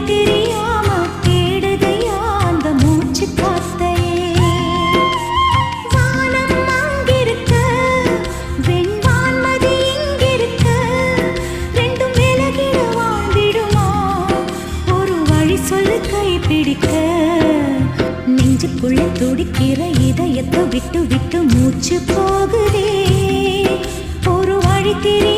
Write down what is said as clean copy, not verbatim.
தெரியாம தேடுதையா அந்த மூச்சு காத்தையே. வானம் அங்கிருக்க வெண்வான்மதி இங்கிருக்க ரெண்டும் விலகிட வாழ்ந்திடுமா ஒரு வழி சொல்லு கைப்பிடிக்க. நெஞ்சுக்குள்ள துடிக்கிற இதயத்தை விட்டு விட்டு மூச்சு போகுதே ஒரு வழி தெரிய